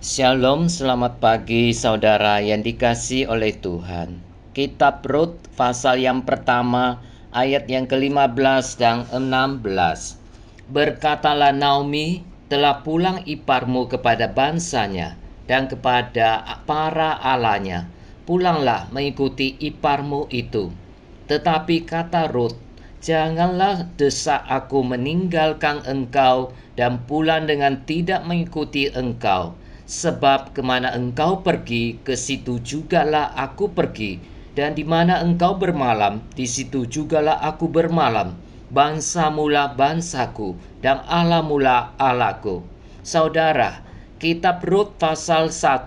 Shalom, selamat pagi saudara yang dikasihi oleh Tuhan. Kitab Rut pasal yang pertama ayat yang ke-15 dan 16. Berkatalah Naomi, telah pulang iparmu kepada bansanya dan kepada para alanya. Pulanglah mengikuti iparmu itu. Tetapi kata Rut, janganlah desak aku meninggalkan engkau dan pulang dengan tidak mengikuti engkau. Sebab kemana engkau pergi, ke situ jugalah aku pergi. Dan di mana engkau bermalam, di situ jugalah aku bermalam. Bangsamulah bangsaku, dan Allahmulah Allahku. Saudara, kitab Rut pasal 1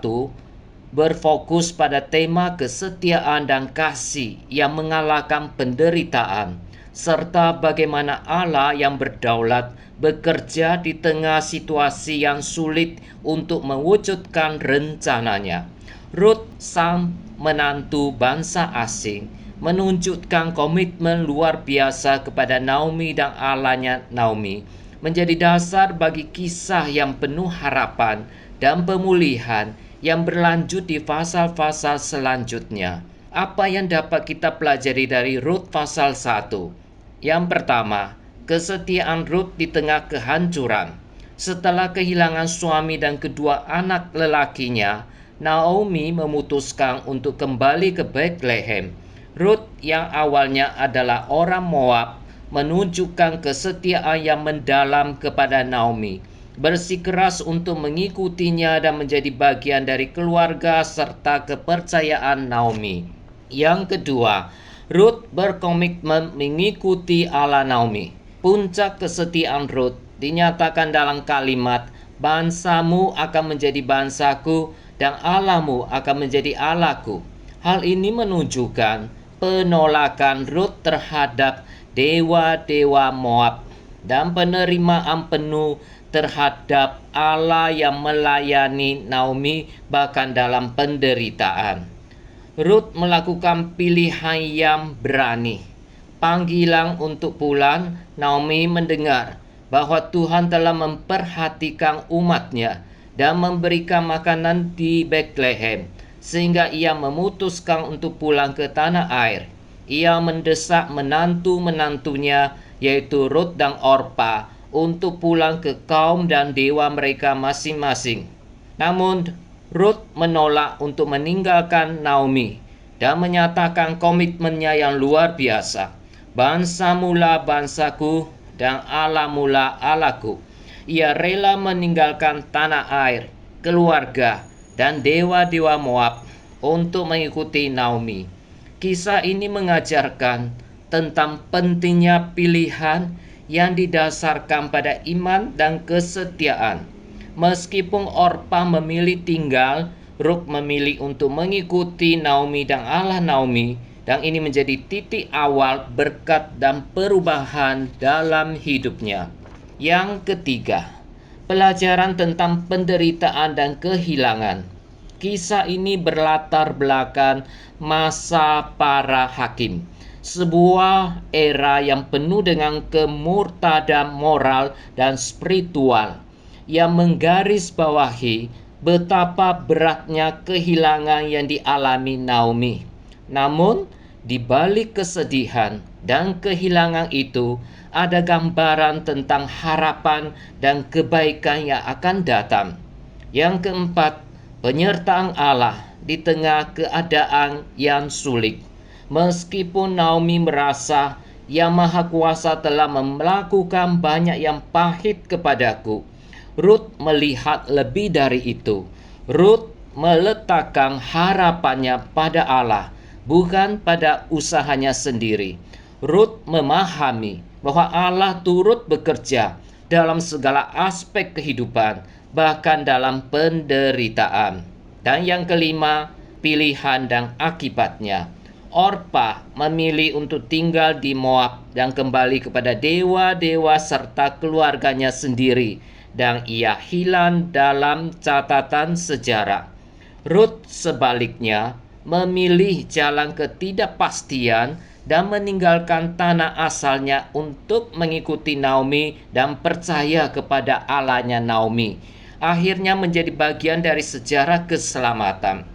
berfokus pada tema kesetiaan dan kasih yang mengalahkan penderitaan, serta bagaimana Allah yang berdaulat bekerja di tengah situasi yang sulit untuk mewujudkan rencananya. Rut, sang menantu bangsa asing, menunjukkan komitmen luar biasa kepada Naomi dan Allahnya Naomi, menjadi dasar bagi kisah yang penuh harapan dan pemulihan yang berlanjut di pasal-pasal selanjutnya. Apa yang dapat kita pelajari dari Rut pasal 1? Yang pertama, kesetiaan Rut di tengah kehancuran. Setelah kehilangan suami dan kedua anak lelakinya, Naomi memutuskan untuk kembali ke Bethlehem. Rut yang awalnya adalah orang Moab menunjukkan kesetiaan yang mendalam kepada Naomi, bersikeras untuk mengikutinya dan menjadi bagian dari keluarga serta kepercayaan Naomi. Yang kedua, Rut berkomitmen mengikuti Allah Naomi. Puncak kesetiaan Rut dinyatakan dalam kalimat, bangsamu akan menjadi bangsaku dan Allahmu akan menjadi Allahku. Hal ini menunjukkan penolakan Rut terhadap dewa-dewa Moab dan penerimaan penuh terhadap Allah yang melayani Naomi bahkan dalam penderitaan. Rut melakukan pilihan yang berani. Panggilan untuk pulang, Naomi mendengar bahwa Tuhan telah memperhatikan umatnya dan memberikan makanan di Bethlehem, sehingga ia memutuskan untuk pulang ke tanah air. Ia mendesak menantu-menantunya, yaitu Rut dan Orpa, untuk pulang ke kaum dan dewa mereka masing-masing. Namun, Rut menolak untuk meninggalkan Naomi dan menyatakan komitmennya yang luar biasa. Bangsamulah bangsaku dan Allahmulah Allahku. Ia rela meninggalkan tanah air, keluarga, dan dewa-dewa Moab untuk mengikuti Naomi. Kisah ini mengajarkan tentang pentingnya pilihan yang didasarkan pada iman dan kesetiaan. Meskipun Orpa memilih tinggal, Rut memilih untuk mengikuti Naomi dan Allah Naomi, dan ini menjadi titik awal berkat dan perubahan dalam hidupnya. Yang ketiga, pelajaran tentang penderitaan dan kehilangan. Kisah ini berlatar belakang masa para hakim, sebuah era yang penuh dengan kemurtadan moral dan spiritual, yang menggarisbawahi betapa beratnya kehilangan yang dialami Naomi. Namun, di balik kesedihan dan kehilangan itu, ada gambaran tentang harapan dan kebaikan yang akan datang. Yang keempat, penyertaan Allah di tengah keadaan yang sulit. Meskipun Naomi merasa Yang Maha Kuasa telah melakukan banyak yang pahit kepadaku, Rut melihat lebih dari itu. Rut meletakkan harapannya pada Allah, bukan pada usahanya sendiri. Rut memahami bahwa Allah turut bekerja dalam segala aspek kehidupan, bahkan dalam penderitaan. Dan yang kelima, pilihan dan akibatnya. Orpa memilih untuk tinggal di Moab dan kembali kepada dewa-dewa serta keluarganya sendiri, dan ia hilang dalam catatan sejarah. Rut sebaliknya memilih jalan ketidakpastian dan meninggalkan tanah asalnya untuk mengikuti Naomi dan percaya kepada Allahnya Naomi. akhirnya menjadi bagian dari sejarah keselamatan.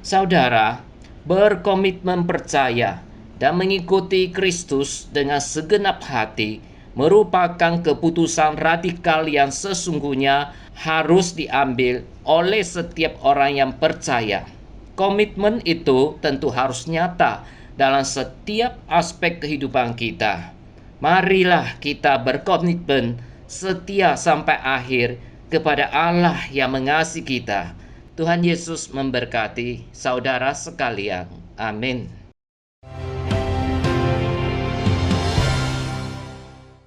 Saudara, berkomitmen percaya dan mengikuti Kristus dengan segenap hati merupakan keputusan radikal yang sesungguhnya harus diambil oleh setiap orang yang percaya. Komitmen itu tentu harus nyata dalam setiap aspek kehidupan kita. Marilah kita berkomitmen setia sampai akhir kepada Allah yang mengasihi kita. Tuhan Yesus memberkati saudara sekalian. Amin.